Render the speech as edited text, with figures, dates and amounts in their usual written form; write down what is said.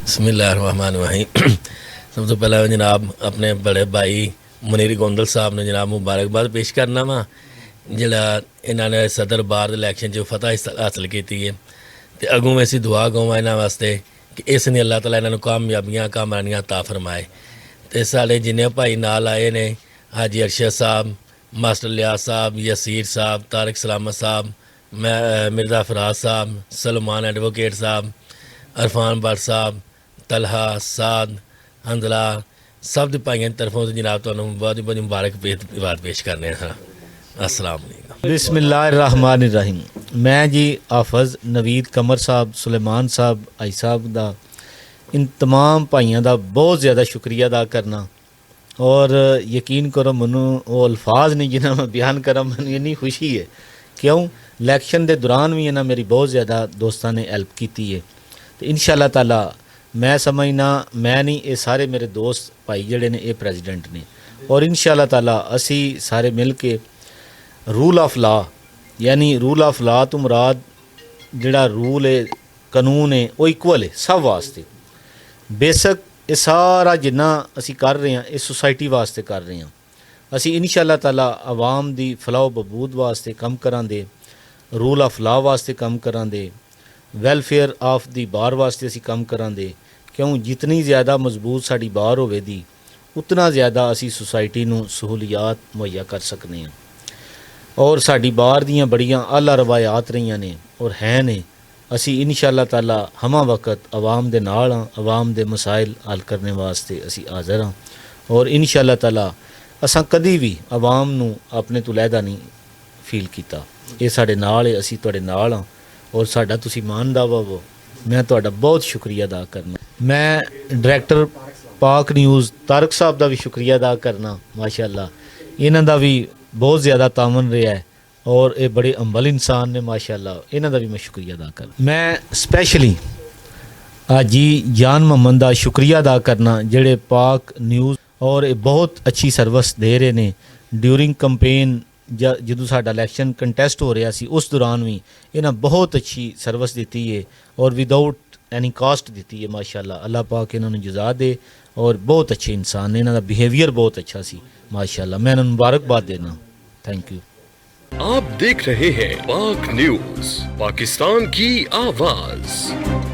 बिस्मिल्लाहिर्रहमानिर्रहीम। सब तो पहला जनाब अपने बड़े भाई मुनीर गोंदल साहब ने जनाब मुबारकबाद पेश करना वा जिहड़ा इन्होंने सदर बार इलैक्शन फतह हासिल की है। तो अगों ऐसी दुआ गवा इन्होंने वास्ते कि इस ने अल्लाह ताला इन्होंने कामयाबियाँ कामरानियाँ अता फरमाए। तो साढ़े जिन्हें भाई नाल आए ने हाजी अरशद साहब, मास्टर लियाज साहब, यसीर साहब, तारिक सलामत साहब, मिर्ज़ा फराज साहब, सलमान एडवोकेट साहब, अरफान भट्ट साहब, तलहा साद हंजला सब भाइयों की तरफों से जनाब तो बहुत बहुत मुबारकबाद पेश करने हैं। अस्सलाम वालेकुम। बिस्मिल्लाहिर्रहमानिर्रहीम। मैं जी हाफज नवीद कमर साहब, सुलेमान साहब, आई साहब का इन तमाम भाइयों का बहुत ज़्यादा शुक्रिया अदा करना और यकीन करो मैनू वो अल्फाज नहीं जिन्हें मैं बयान करा, मैंने इन्नी खुशी है। क्यों इलैक्शन के दौरान भी इन्हें मेरी बहुत ज़्यादा दोस्तों ने हेल्प की है। तो इंशाअल्लाह ताला मैं समझना मैं नहीं, ये सारे मेरे दोस्त भाई जड़े ने ये प्रेजिडेंट ने और इंशाअल्लाह ताला असी सारे मिल के रूल ऑफ लॉ यानी रूल ऑफ लॉ तो मुराद जिहड़ा रूल है कानून है वो इक्वल है सब वास्ते। बेशक ये सारा जिन्ना असी कर रहे हैं इस सोसाइटी वास्ते कर रहे हैं। असी इंशाअल्लाह ताला आवाम दी फलाह बहबूद वास्ते कम करांदे, रूल ऑफ लॉ वास्ते कम करांदे, वैलफेयर ऑफ दी बार वास्ते असी कम करांदे। क्यों जितनी ज़्यादा मजबूत साड़ी बार होवेगी उतना ज़्यादा असी सोसाइटी नूं सहूलियात मुहैया कर सकने हैं। और साड़ी बार दियाँ बड़ियाँ आला रवायात रही ने और हैं ने। असी इंशाअल्लाह ताला हमा वक्त आवाम दे नाल हां, आवाम दे मसाइल हल करने वास्ते असी हाज़र हां और इंशाअल्लाह ताला असां कदी भी आवाम नूं अपने तो लैदा नहीं फील कीता। ये साडे नाल है, असी तुहाडे नाल हां और साडा तुसी मानदा वो मैं तुहाडा बहुत शुक्रिया अदा करना। मैं डायरैक्टर पाक न्यूज़ तारक साहब का भी शुक्रिया अदा करना। माशाअल्लाह इन्हां दा भी बहुत ज़्यादा तावन रहा है और ये बड़े अंबल इंसान ने माशाअल्लाह, इन्हां दा भी मैं शुक्रिया अदा करना। मैं स्पैशली हाजी जान मोहम्मद का शुक्रिया अदा करना जेड़े पाक न्यूज़ और ये बहुत अच्छी सर्विस दे रहे ने ड्यूरिंग कंपेन जो साडा इलैक्शन कंटैसट हो रहा सी उस दौरान भी इन्हें बहुत अच्छी सर्विस दी है और विदाउट एनी कास्ट दी है। माशाअल्लाह अल्लाह पाक इन्होंने जज़ा दे और बहुत अच्छे इंसान ने, इन्हों का बिहेवियर बहुत अच्छा सी माशाअल्लाह। मैं इन्होंने मुबारकबाद देना। Thank you. आप देख रहे हैं पाक न्यूज़, पाकिस्तान की आवाज़।